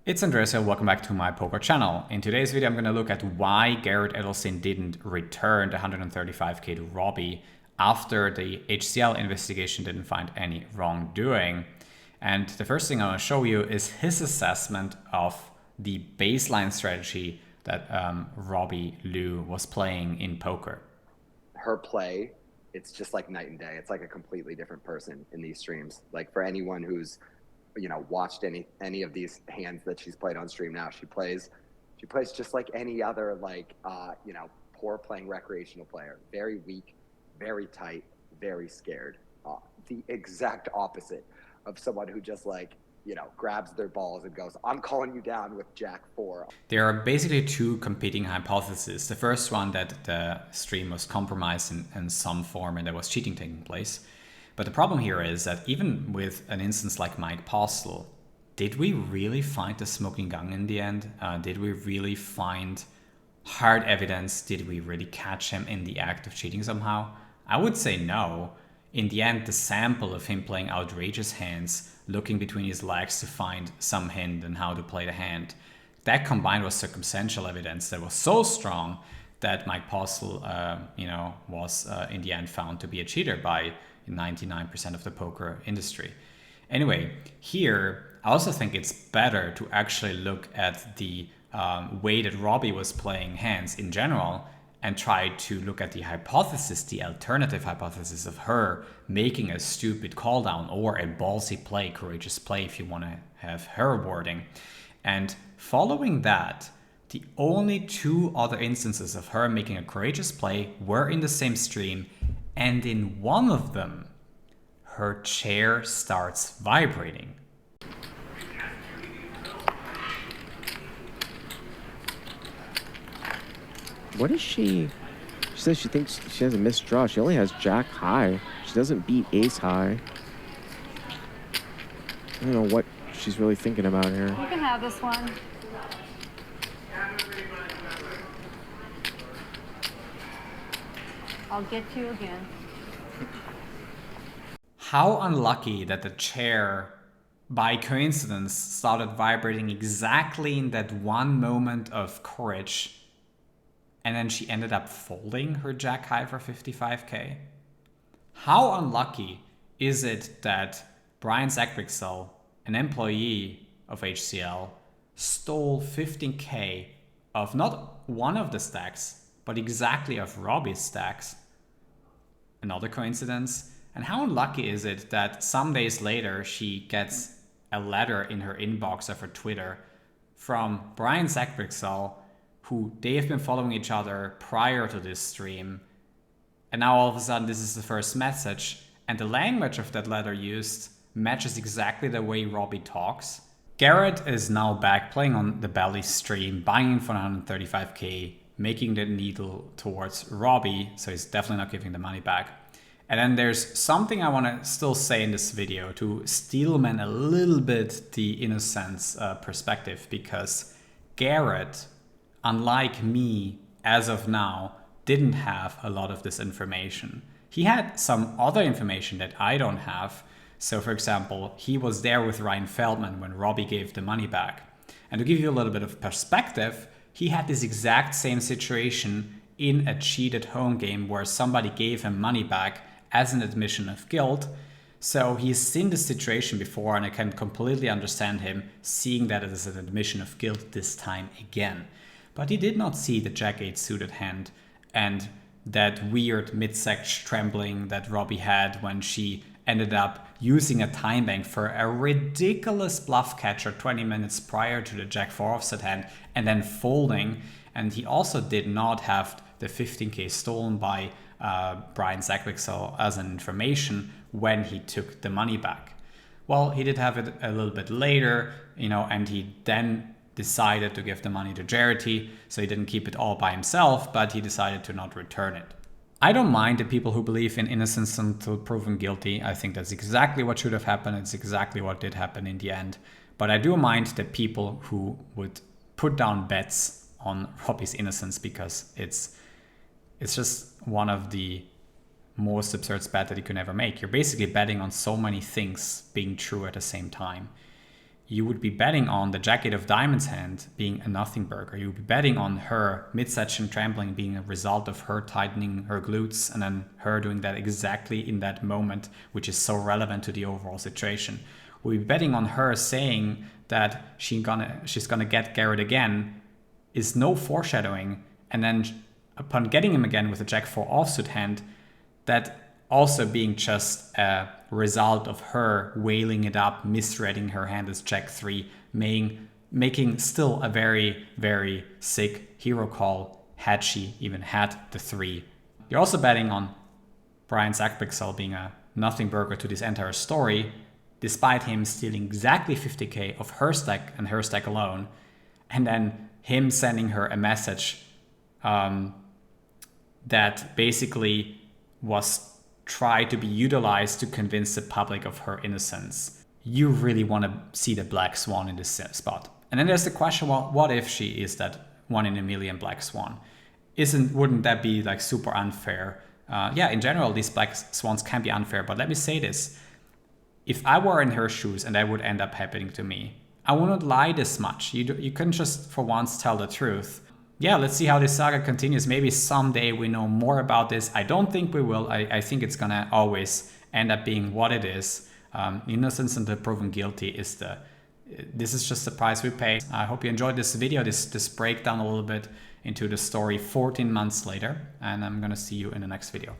It's Andres and welcome back to my poker channel. In today's video I'm going to look at why Garrett Adelstein didn't return the 135k to Robbi after the HCL investigation didn't find any wrongdoing. And the first thing I want to show you is his assessment of the baseline strategy that Robbi Lew was playing in poker. Her play, it's just like night and day. It's like a completely different person in these streams. Like for anyone who's watched any of these hands that she's played on stream now, she plays just like any other poor playing recreational player. Very weak, very tight, very scared. The exact opposite of someone who just grabs their balls and goes, I'm calling you down with Jack 4. There are basically two competing hypotheses. The first one, that the stream was compromised in some form and there was cheating taking place. But the problem here is that even with an instance like Mike Postle, did we really find the smoking gun in the end? Did we really find hard evidence? Did we really catch him in the act of cheating somehow? I would say no. In the end, the sample of him playing outrageous hands, looking between his legs to find some hint on how to play the hand, that combined with circumstantial evidence that was so strong that Mike Postle, was in the end found to be a cheater by 99% of the poker industry. Anyway, here I also think it's better to actually look at the way that Robbi was playing hands in general and try to look at the hypothesis, the alternative hypothesis of her making a stupid call down or a ballsy play, courageous play if you want to have her wording. And following that, the only two other instances of her making a courageous play were in the same stream, and in one of them, her chair starts vibrating. What is she? She says she thinks she has a missed draw. She only has Jack high. She doesn't beat ace high. I don't know what she's really thinking about here. You can have this one. I'll get you again. How unlucky that the chair, by coincidence, started vibrating exactly in that one moment of courage, and then she ended up folding her Jack high for 55k. How unlucky is it that Brian Zachricksel, an employee of HCL, stole 15k of not one of the stacks, but exactly of Robbi's stacks? Another coincidence? And how unlucky is it that some days later she gets a letter in her inbox of her Twitter from Brian Zachricksel, who they have been following each other prior to this stream, and now all of a sudden this is the first message, and the language of that letter used matches exactly the way Robbi talks. Garrett is now back playing on the Ballys stream, buying in for 135k, making the needle towards Robbi, so he's definitely not giving the money back. And then there's something I want to still say in this video to steelman a little bit the innocence perspective, because Garrett, unlike me as of now, didn't have a lot of this information. He had some other information that I don't have. So for example, he was there with Ryan Feldman when Robbi gave the money back. And to give you a little bit of perspective, he had this exact same situation in a cheated home game where somebody gave him money back as an admission of guilt. So he's seen this situation before, and I can completely understand him seeing that as an admission of guilt this time again. But he did not see the Jack 8 suited hand and that weird mid-sec trembling that Robbi had when she ended up using a time bank for a ridiculous bluff catcher 20 minutes prior to the Jack 4 offset hand and then folding. And he also did not have the 15k stolen by Brian Zachricksel as an information when he took the money back. Well, he did have it a little bit later, and he then decided to give the money to charity, so he didn't keep it all by himself, but he decided to not return it. I don't mind the people who believe in innocence until proven guilty. I think that's exactly what should have happened. It's exactly what did happen in the end. But I do mind the people who would put down bets on Robbi's innocence, because it's just one of the most absurd bets that you can ever make. You're basically betting on so many things being true at the same time. you would be betting on the Jacket of Diamonds hand being a nothing burger. You would be betting on her midsection trembling being a result of her tightening her glutes and then her doing that exactly in that moment, which is so relevant to the overall situation. We'd be betting on her saying that she's gonna get Garrett again is no foreshadowing, and then upon getting him again with a Jack 4 offsuit hand, that also being just a result of her wailing it up, misreading her hand as Jack 3, making still a very, very sick hero call had she even had the 3. You're also betting on Brian Sackpixel being a nothing burger to this entire story, despite him stealing exactly 50k of her stack and her stack alone, and then him sending her a message that basically was tried to be utilized to convince the public of her innocence. You really want to see the black swan in this spot. And then there's the question, well, what if she is that 1 in a million black swan? Wouldn't that be like super unfair? Yeah, in general, these black swans can be unfair, but let me say this. If I were in her shoes and that would end up happening to me, I wouldn't lie this much. You couldn't just for once tell the truth. Yeah, let's see how this saga continues. Maybe someday we know more about this. I don't think we will. I think it's gonna always end up being what it is. Innocence until proven guilty this is just the price we pay. I hope you enjoyed this video, this breakdown a little bit into the story 14 months later, and I'm gonna see you in the next video.